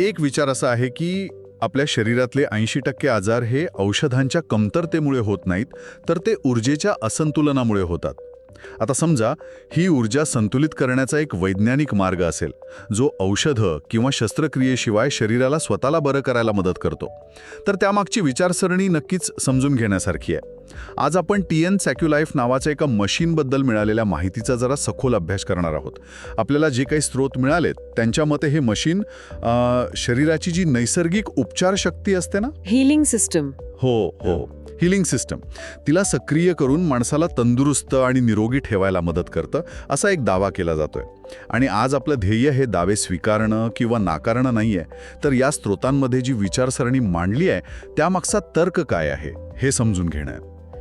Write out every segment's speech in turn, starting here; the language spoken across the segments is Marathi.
एक विचार असा आहे की आपल्या शरीरातले 80% आजार हे औषधांच्या कमतरतेमुळे होत नाहीत, तर ते ऊर्जेच्या असंतुलनामुळे होतात. आता समजा ही ऊर्जा संतुलित करण्याचा एक वैज्ञानिक मार्ग असेल, जो औषधं किंवा शस्त्रक्रियेशिवाय शरीराला स्वतःला बरं करायला मदत करतो, तर त्यामागची विचारसरणी नक्कीच समजून घेण्यासारखी आहे. आज आपण TN सॅक्युलाइफ नावाच्या एका मशीनबद्दल मिळालेल्या माहितीचा जरा सखोल अभ्यास करणार आहोत. आपल्याला जे काही स्रोत मिळालेत त्यांच्या मते हे मशीन शरीराची जी नैसर्गिक उपचार शक्ती असते ना, हीलिंग सिस्टम. हो, हिलिंग सिस्टम, तिला सक्रिय करून माणसाला तंदुरुस्त आणि निरोगी ठेवायला मदत करतं, असा एक दावा केला जातोय. आणि आज आपलं ध्येय हे दावे स्वीकारणं किंवा नाकारणं नाहीये, तर या स्रोतांमध्ये जी विचारसरणी मांडली आहे त्यामागचा तर्क काय आहे हे समजून घेणं.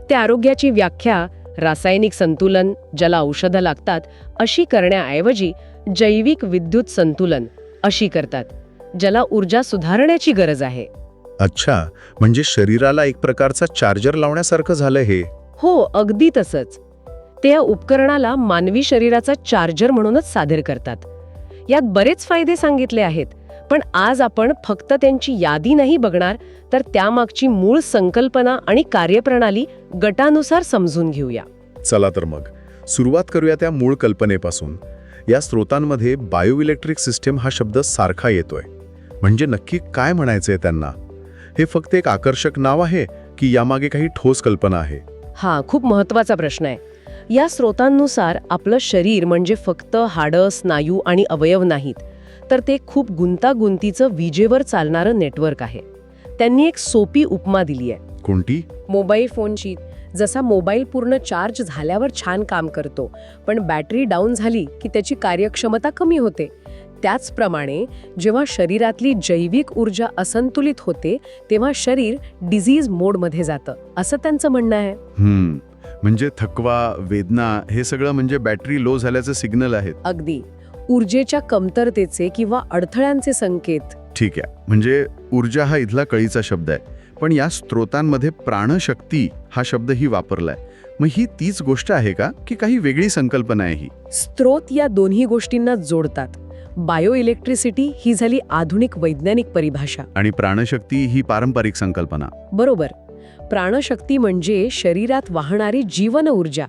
त्या आरोग्याची व्याख्या रासायनिक संतुलन, ज्याला औषधं लागतात, अशी करण्याऐवजी जैविक विद्युत संतुलन अशी करतात, ज्याला ऊर्जा सुधारण्याची गरज आहे. अच्छा, म्हणजे शरीराला एक प्रकारचा चार्जर लावण्यासारखं झालं हे. हो, अगदी तसंच. ते या उपकरणाला मानवी शरीराचा चार्जर म्हणूनच सादर करतात. यात बरेच फायदे सांगितले आहेत, पण आज आपण फक्त त्यांची यादी नाही बघणार, तर त्यामागची मूळ संकल्पना आणि कार्यप्रणाली गटानुसार समजून घेऊया. चला तर मग सुरुवात करूया त्या मूळ कल्पनेपासून. या स्रोतांमध्ये बायोइलेक्ट्रिक सिस्टीम हा शब्द सारखा येतोय, म्हणजे नक्की काय म्हणायचंय त्यांना? हे फक्त एक आकर्षक नाव आहे की यामागे काही ठोस कल्पना आहे? हा खूप महत्वाचा प्रश्न आहे. या स्रोतांनुसार आपलं शरीर म्हणजे फक्त हाडं, स्नायू आणि अवयव नाहीत, तर ते खूप गुंतागुंतीचं विजेवर चालणारं नेटवर्क आहे. त्यांनी एक सोपी उपमा दिली आहे. कोणती? मोबाईल फोनची. जसा मोबाईल पूर्ण चार्ज झाल्यावर छान काम करतो, पण बॅटरी डाऊन झाली की त्याची कार्यक्षमता कमी होते. त्याचप्रमाणे जेव्हा शरीरातली जैविक ऊर्जा असंतुलित होते, तेव्हा शरीर डिझीज मोडमध्ये जातं, असं त्यांचं म्हणणं आहे. म्हणजे थकवा, वेदना हे सगळं म्हणजे बॅटरी लो झाल्याचे सिग्नल आहेत. अगदी ऊर्जेच्या कमतरतेचे किंवा अडथळ्यांचे संकेत. ठीक आहे, म्हणजे ऊर्जा हा इथला कळीचा शब्द आहे, पण या स्रोतांमध्ये प्राणशक्ती हा शब्दही वापरलाय. मग ही तीच गोष्ट आहे का, की काही वेगळी संकल्पना आहे ही? स्रोत या दोन्ही गोष्टींना जोडतात. बायो इलेक्ट्रिसिटी ही झाली आधुनिक वैज्ञानिक परिभाषा, आणि प्राणशक्ती ही पारंपरिक संकल्पना. बरोबर. प्राणशक्ती म्हणजे शरीरात वाहणारी जीवन ऊर्जा.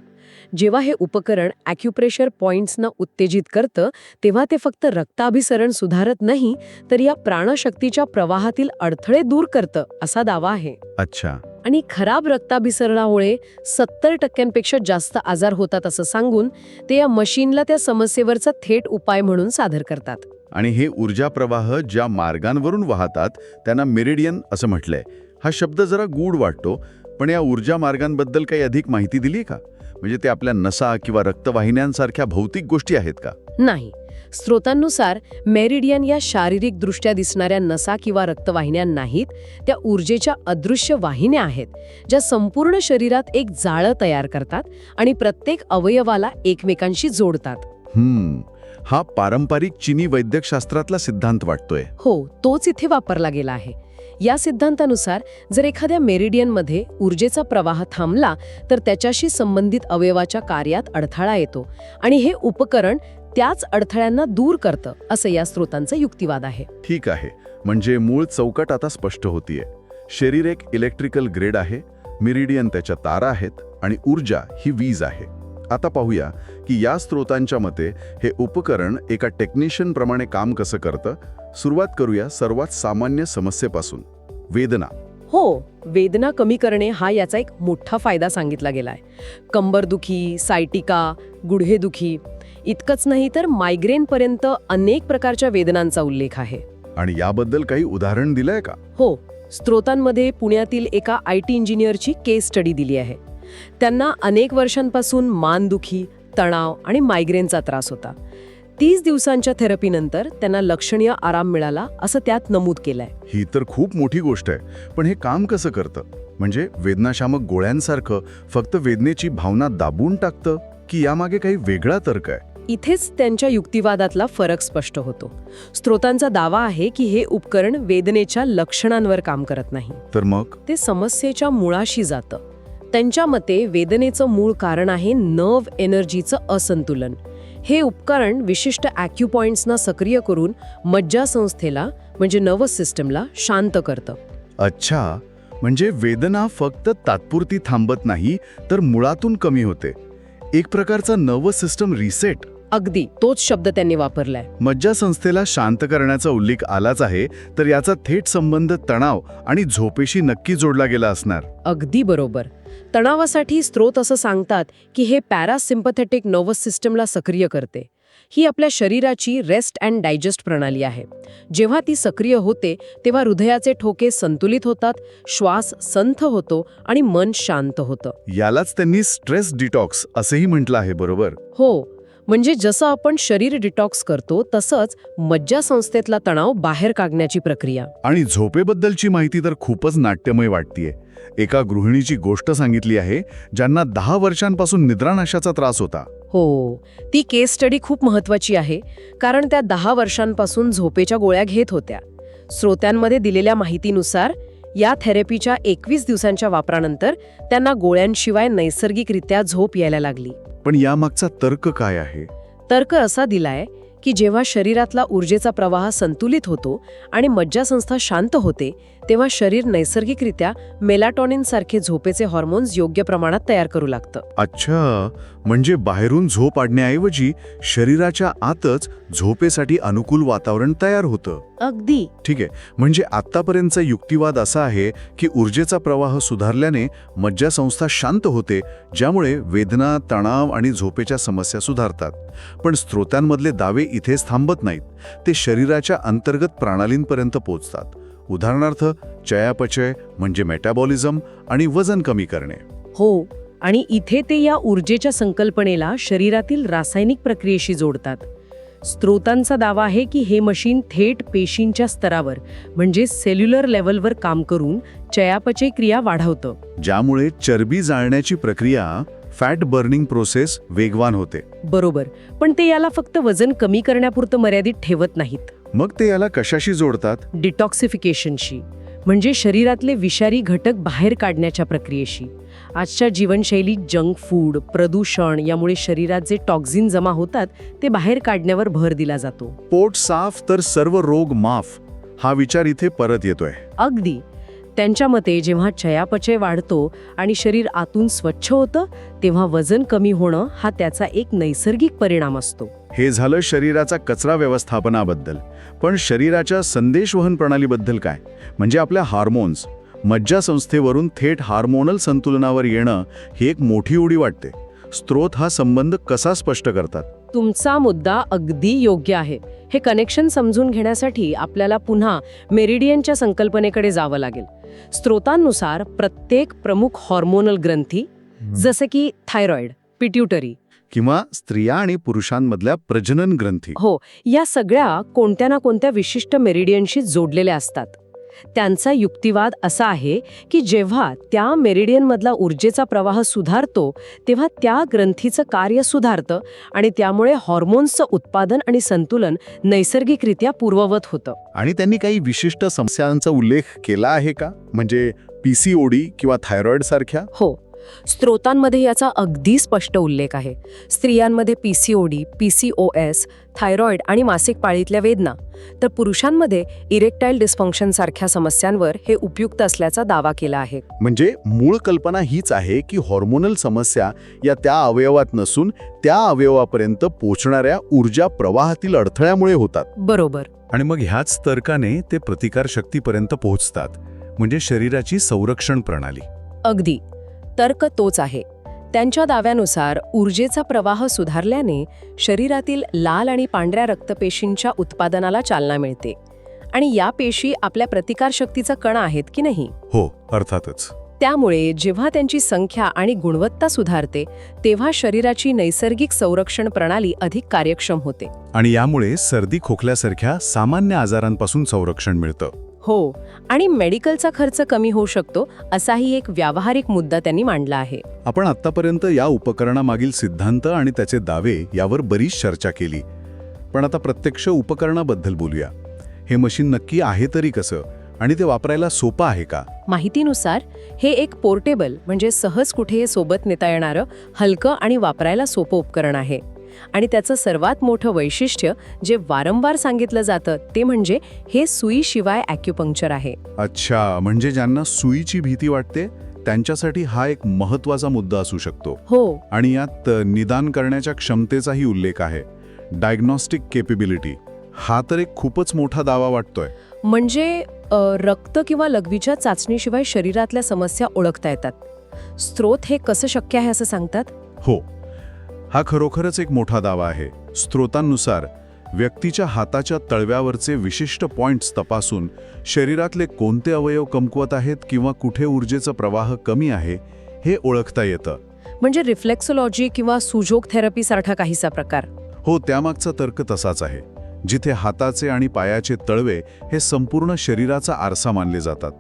जेव्हा हे उपकरण ॲक्युप्रेशर पॉइंट्सना उत्तेजित करतं, तेव्हा ते फक्त रक्ताभिसरण सुधारत नाही, तर या प्राणशक्तीच्या प्रवाहातील अडथळे दूर करतं, असा दावा आहे. अच्छा. आणि खराब रक्ताभिसरणामुळे 70% जास्त आजार होतात असं सांगून ते या मशीनला त्या समस्येवरचा थेट उपाय म्हणून सादर करतात. आणि हे ऊर्जा प्रवाह ज्या मार्गांवरून वाहतात त्यांना मेरिडियन असं म्हटलंय. हा शब्द जरा गूढ वाटतो, पण या ऊर्जा मार्गांबद्दल काही अधिक माहिती दिली का? म्हणजे ते आपल्या नसा किंवा रक्तवाहिन्यांसारख्या भौतिक गोष्टी आहेत का? नाही. स्रोतांनुसार मेरिडियन या शारीरिकदृष्ट्या दिसणाऱ्या नसा किंवा रक्तवाहिन्या नाहीत, त्या ऊर्जेच्या अदृश्य वाहिन्या आहेत, ज्या संपूर्ण शरीरात एक जाळं तयार करतात आणि प्रत्येक अवयवाला एकमेकांशी जोडतात. हा पारंपरिक चीनी वैद्यकशास्त्रातला सिद्धांत वाटतोय. हो, तोच इथे वापरला गेला आहे. या सिद्धांतानुसार जर एखाद्या मेरिडियनमध्ये ऊर्जेचा प्रवाह थांबला, तर त्याच्याशी संबंधित अवयवाच्या कार्यात अडथळा येतो आणि हे उपकरण त्याच अडथळ्यांना दूर करतं, असं या स्रोतांचा युक्तिवाद आहे. ठीक आहे, म्हणजे मूळ चौकट आता स्पष्ट होतीये. शरीर एक इलेक्ट्रिकल ग्रेड आहे, मेरिडियन त्याच्या तारा आहेत आणि ऊर्जा ही वीज आहे. आता पाहूया की या स्रोतांच्या मते हे उपकरण एका टेक्निशियन प्रमाणे काम कसं करतं. सुरुवात करूया सर्वात सामान्य समस्येपासून, वेदना. हो, वेदना कमी करणे हा याचा एक मोठा फायदा सांगितला गेलाय. कंबरदुखी, सायटिका, गुडघेदुखी इतकंच नाही तर मायग्रेनपर्यंत अनेक प्रकारच्या वेदनांचा उल्लेख आहे. आणि याबद्दल काही उदाहरण दिलंय का? हो, स्रोतांमध्ये पुण्यातील एका IT इंजिनियरची केस स्टडी दिली आहे. त्यांना अनेक वर्षांपासून मानदुखी, तणाव आणि मायग्रेनचा त्रास होता. 30 दिवसांच्या थेरपीनंतर त्यांना लक्षणीय आराम मिळाला, असं त्यात नमूद केलंय. ही तर खूप मोठी गोष्ट आहे, पण हे काम कसं करतं? म्हणजे वेदनाशामक गोळ्यांसारखं फक्त वेदनेची भावना दाबून टाकतं, की यामागे काही वेगळा तर्क आहे? इथेच त्यांच्या युक्तिवादातला फरक स्पष्ट होतो. स्रोतांचा दावा आहे की हे उपकरण वेदनेच्या लक्षणांवर काम करत नाही, तर मग ते समस्येच्या मुळाशी जातं. त्यांच्या मते वेदनेचं मूळ कारण आहे नर्व एनर्जीचं असंतुलन. हे उपकरण विशिष्ट ॲक्युपॉइंट्सना सक्रिय करून मज्जासंस्थेला म्हणजे नर्वस सिस्टमला शांत करतं. अच्छा, म्हणजे वेदना फक्त तात्पुरती थांबत नाही तर मुळातून कमी होते. एक प्रकारचा नर्वस सिस्टम रिसेट. अगदी तोच शब्द त्यांनी वापरलाय. मज्जासंस्थेला शांत करण्याचा उल्लेख आलाच आहे, तर याचा थेट संबंध तणाव आणि झोपेशी नक्की जोडला गेला असणार. अगदी बरोबर. तणावासाठी स्रोत असं सांगतात की हे पॅरासिम्पथेटिक नर्वस सिस्टमला सक्रिय करते. ही आपल्या शरीराची रेस्ट अँड डायजेस्ट प्रणाली आहे. जेव्हा ती सक्रिय होते तेव्हा हृदयाचे ठोके संतुलित होतात, श्वास संथ होतो आणि मन शांत होतं. यालाच त्यांनी स्ट्रेस डिटॉक्स असेही म्हटलं आहे, बरोबर? हो, म्हणजे जसं आपण शरीर डिटॉक्स करतो तसंच मज्जासंस्थेतला तणाव बाहेर काढण्याची प्रक्रिया. आणि झोपेबद्दलची माहिती तर खूपच नाट्यमय वाटतीये. एका गृहिणीची गोष्ट सांगितली आहे, ज्यांना 10 वर्षांपासून निद्रानाशाचा त्रास होता. हो, ती केस स्टडी खूप महत्वाची आहे, कारण त्या 10 वर्षांपासून झोपेच्या गोळ्या घेत होत्या. श्रोत्यांमध्ये दिलेल्या माहितीनुसार या थेरपीच्या 21 दिवसांच्या वापरानंतर त्यांना गोळ्यांशिवाय नैसर्गिकरित्या झोप यायला लागली. पण यामागचा तर्क काय आहे? तर्क असा दिलाय की जेव्हा शरीरातला ऊर्जेचा प्रवाह संतुलित होतो आणि मज्जासंस्था शांत होते तेव्हा शरीर नैसर्गिकरित्या मेलाटॉनिन सारखे झोपेचे हॉर्मोन्स योग्य प्रमाणात तयार करू लागतं. अच्छा, म्हणजे बाहेरून झोप आणण्याऐवजी शरीराच्या आतच झोपेसाठी अनुकूल वातावरण तयार होतं. अगदी ठीक आहे, म्हणजे आत्तापर्यंतचा युक्तिवाद असा आहे की ऊर्जेचा प्रवाह सुधारल्याने मज्जासंस्था शांत होते, ज्यामुळे वेदना, तणाव आणि झोपेच्या समस्या सुधारतात. पण स्रोतांमधले दावे इथेच थांबत नाहीत. ते शरीराच्या अंतर्गत प्रणालींपर्यंत पोहोचतात. उदाहरणार्थ चयापचय म्हणजे मेटाबॉलिझम आणि वजन कमी करणे. हो, आणि इथे ते या ऊर्जेच्या संकल्पनेला शरीरातील रासायनिक प्रक्रियेशी जोडतात. स्रोतांचा दावा आहे की हे मशीन थेट पेशींच्या स्तरावर म्हणजे सेल्युलर लेव्हलवर काम करून चयापचय क्रिया वाढवतं, ज्यामुळे चरबी जाळण्याची प्रक्रिया, फॅट बर्निंग प्रोसेस वेगवान होते. बरोबर. पण ते याला फक्त वजन कमी करण्यापुरतं मर्यादित ठेवत नाहीत. मग ते याला कशाशी जोडतात? डिटॉक्सिफिकेशनशी, म्हणजे शरीरातले विषारी घटक बाहेर काढण्याच्या प्रक्रियेशी. आजच्या जीवनशैलीत जंक फूड, प्रदूषण यामुळे शरीरात जे टॉक्झिन जमा होतात ते बाहेर काढण्यावर भर दिला जातो. पोट साफ तर सर्व रोग माफ, हा विचार इथे परत येतोय. अगदी. त्यांच्या मते जेव्हा चयापचय वाढतो आणि शरीर आतून स्वच्छ होतं तेव्हा वजन कमी होणं हा त्याचा एक नैसर्गिक परिणाम असतो. हे झालं शरीराचा कचरा व्यवस्थापनाबद्दल. पण शरीराच्या संदेशवहन प्रणालीबद्दल काय? म्हणजे आपल्या हार्मोन्स. मज्जासंस्थेवरून थेट हार्मोनल संतुलनावर येणं ही एक मोठी उडी वाटते. स्रोत हा संबंध कसा स्पष्ट करतात? तुमचा मुद्दा अगदी योग्य आहे. हे कनेक्शन समजून घेण्यासाठी आपल्याला पुन्हा मेरिडियनच्या संकल्पनेकडे जावं लागेल. स्रोतांनुसार प्रत्येक प्रमुख हॉर्मोनल ग्रंथी जसे की थायरॉइड, पिट्युटरी किंवा स्त्रिया आणि पुरुषांमधल्या प्रजनन ग्रंथी, हो, या सगळ्या कोणत्या ना कोणत्या विशिष्ट मेरिडियनशी जोडलेल्या असतात. त्यांचा युक्तिवाद असा आहे की जेव्हा त्या मेरिडियनमधला ऊर्जेचा प्रवाह सुधारतो तेव्हा त्या ग्रंथीचं कार्य सुधारतं आणि त्यामुळे हॉर्मोन्सचं उत्पादन आणि संतुलन नैसर्गिकरित्या पूर्ववत होतं. आणि त्यांनी काही विशिष्ट समस्यांचा उल्लेख केला आहे का? म्हणजे PCOD किंवा थायरॉइड सारख्या? हो, स्रोतांमध्ये याचा अगदी स्पष्ट उल्लेख आहे. स्त्रियांमध्ये PCOD, PCOS, थायरॉइड आणि मासिक पाळीतल्या वेदना, तर पुरुषांमध्ये इरेक्टाईल डिस्फंक्शन सारख्या समस्यांवर हे उपयुक्त असल्याचा दावा केला आहे. म्हणजे मूळ कल्पना हीच आहे की हॉर्मोनल समस्या या त्या अवयवात नसून त्या अवयवापर्यंत पोहोचणाऱ्या ऊर्जा प्रवाहातील अडथळ्यामुळे होतात. बरोबर. आणि मग ह्याच तर्काने ते प्रतिकारशक्तीपर्यंत पोहोचतात, म्हणजे शरीराची संरक्षण प्रणाली. अगदी. तर्क तोच आहे. त्यांच्या दाव्यानुसार ऊर्जेचा प्रवाह सुधारल्याने शरीरातील लाल आणि पांढऱ्या रक्तपेशींच्या उत्पादनाला चालना मिळते. आणि या पेशी आपल्या प्रतिकारशक्तीचा कणा आहेत की नाही? हो, अर्थातच. त्यामुळे जेव्हा त्यांची संख्या आणि गुणवत्ता सुधारते तेव्हा शरीराची नैसर्गिक संरक्षण प्रणाली अधिक कार्यक्षम होते. आणि यामुळे सर्दी खोकल्यासारख्या सामान्य आजारांपासून संरक्षण मिळतं. हो, आणि मेडिकलचा खर्च कमी होऊ शकतो असाही एक व्यावहारिक मुद्दा त्यांनी मांडला आहे. आपण आत्तापर्यंत या उपकरणामागील सिद्धांत आणि त्याचे दावे यावर बरीच चर्चा केली. पण आता प्रत्यक्ष उपकरणाबद्दल बोलूया. हे मशीन नक्की आहे तरी कसं, आणि ते वापरायला सोपं आहे का? माहितीनुसार हे एक पोर्टेबल म्हणजे सहज कुठेही सोबत नेता येणारं हलकं आणि वापरायला सोपं उपकरण आहे. आणि त्याचं सर्वात मोठं वैशिष्ट्य जे वारंवार सांगितलं जातं ते म्हणजे हे सुईशिवाय ॲक्युपंक्चर आहे. अच्छा, म्हणजे ज्यांना सुईची भीती वाटते त्यांच्यासाठी हा एक महत्वाचा मुद्दा असू शकतो. हो, आणि यात निदान करण्याच्या क्षमतेचाही उल्लेख आहे. डायग्नॉस्टिक केपेबिलिटी हा तर एक खूपच मोठा दावा वाटतोय. म्हणजे रक्त किंवा लघवीच्या चाचणीशिवाय शरीरातल्या समस्या ओळखता येतात. स्त्रोत हे कसं शक्य आहे असं सांगतात? हो, हा खरोखरच एक मोठा दावा आहे. स्त्रोतांनुसार व्यक्तीच्या हाताच्या तळव्यावरचे विशिष्ट पॉइंट्स तपासून शरीरातले कोणते अवयव कमकुवत आहेत किंवा कुठे ऊर्जेचा प्रवाह कमी आहे हे ओळखता येतं. म्हणजे रिफ्लेक्सोलॉजी किंवा सुजोग थेरपी सारखा काहीसा प्रकार. हो, त्यामागचा तर्क तसाच आहे. जिथे हाताचे आणि पायाचे तळवे हे संपूर्ण शरीराचा आरसा मानले जातात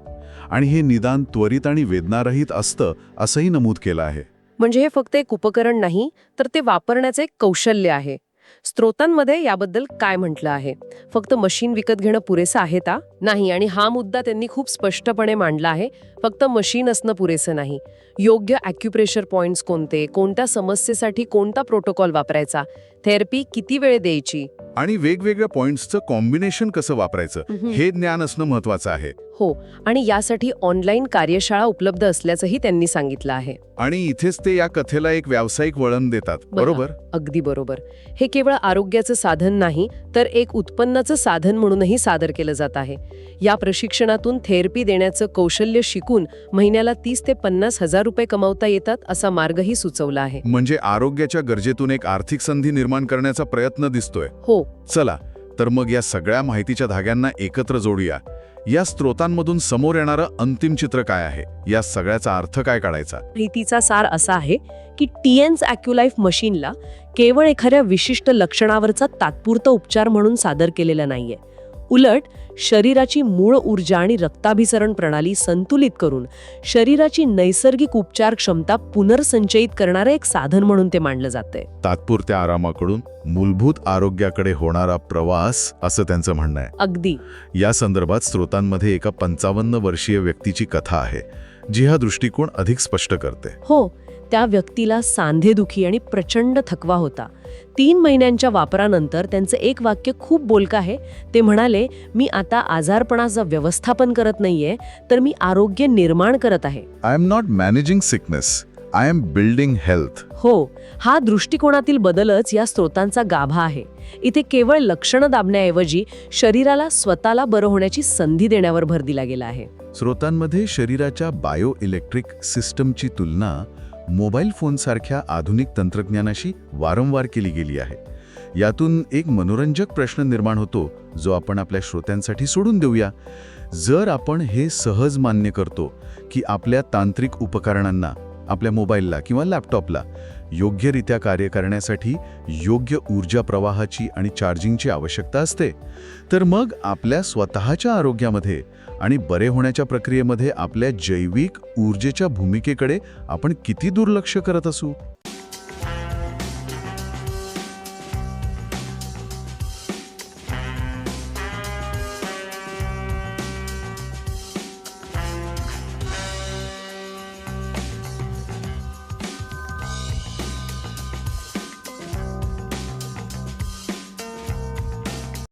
आणि हे निदान त्वरित आणि वेदनारहित असतं असंही नमूद केलं आहे. म्हणजे हे फक्त एक उपकरण नाही, तर ते वापरण्याचे एक कौशल्य आहे. स्त्रोतांमध्ये याबद्दल काय म्हटलं आहे? फक्त मशीन विकत घेणं पुरेसं आहे का? नाही, आणि हा मुद्दा त्यांनी खूप स्पष्टपणे मांडला आहे. फक्त मशीन असणं पुरेसं नाही. योग्य ॲक्युप्रेशर पॉइंट्स कोणते, कोणत्या समस्येसाठी कोणता प्रोटोकॉल वापरायचा, थेरपी किती वेळ द्यायची, आणि वेगवेगळ्या पॉइंट्सचं कॉम्बिनेशन कसं वापरायचं हे ज्ञान असणं महत्वाचं आहे. हो, आणि यासाठी ऑनलाईन कार्यशाळा उपलब्ध असल्याचंही त्यांनी सांगितलं आहे. आणि इथेच ते या कथेला एक व्यावसायिक वळण देतात, बरोबर? अगदी बरोबर. हे केवळ आरोग्याचं साधन नाही, तर एक उत्पन्नाचं साधन म्हणूनही सादर केलं जात आहे. या प्रशिक्षणातून थेरपी देण्याचं कौशल्य शिकून महिन्याला 30 ते 50 हजार रुपये कमावता येतात असा मार्गही सुचवला आहे. म्हणजे आरोग्याच्या गरजेतून एक आर्थिक संधी निर्माण करण्याचा प्रयत्न दिसतोय. हो, चला तर मग या सगळ्या माहितीच्या धाग्यांना एकत्र जोडूया. या स्त्रोतांमधून समोर येणारं अंतिम चित्र काय आहे? या सगळ्याचा अर्थ काय काढायचा? माहितीचा सार असा आहे की TENS AccuLife मशीनला केवळ एखाद्या विशिष्ट लक्षणावरचा तात्पुरता उपचार म्हणून सादर केलेला नाहीये. उलट शरीराची मूळ ऊर्जा आणि रक्ताभिसरण प्रणाली संतुलित करून शरीराची नैसर्गिक उपचार क्षमता पुनर्संचयित करणारं एक साधन म्हणून ते मानलं जातंय. तात्पुरत्या आरामाकडून मूलभूत आरोग्याकडे होणारा प्रवास असं त्यांचं म्हणणं आहे. अगदी. या संदर्भात स्त्रोतांमध्ये एका 55 वर्षीय व्यक्तीची कथा आहे जी हा दृष्टिकोन अधिक स्पष्ट करते. हो, त्या व्यक्तीला सांधेदुखी आणि प्रचंड थकवा होता. 3 महिन्यांच्या वापरानंतर त्यांचं एक वाक्य खूप बोलकं आहे. ते म्हणाले, मी आता आजारपणाचं व्यवस्थापन करत नाहीये, तर मी आरोग्य निर्माण करत आहे. I am not managing sickness, I am building health. हो, हा दृष्टिकोनातील बदलच या स्त्रोतांचा गाभा आहे. इथे केवळ लक्षणं दाबण्याऐवजी शरीराला स्वतःला बरं होण्याची संधी देण्यावर भर दिला गेला आहे. स्त्रोतांमध्ये शरीराच्या बायो इलेक्ट्रिक सिस्टमची तुलना मोबाईल फोनसारख्या आधुनिक तंत्रज्ञानाशी वारंवार केली गेली आहे. यातून एक मनोरंजक प्रश्न निर्माण होतो जो आपण आपल्या श्रोत्यांसाठी सोडून देऊया. जर आपण हे सहज मान्य करतो की आपल्या तांत्रिक उपकरणांना, आपल्या मोबाईलला किंवा लॅपटॉपला योग्यरित्या कार्य करण्यासाठी योग्य ऊर्जा प्रवाहाची आणि चार्जिंगची आवश्यकता असते, तर मग आपल्या स्वतःच्या आरोग्यामध्ये आणि बरे होण्याच्या प्रक्रियेमध्ये आपल्या जैविक ऊर्जेच्या भूमिकेकडे आपण किती दुर्लक्ष करत असू?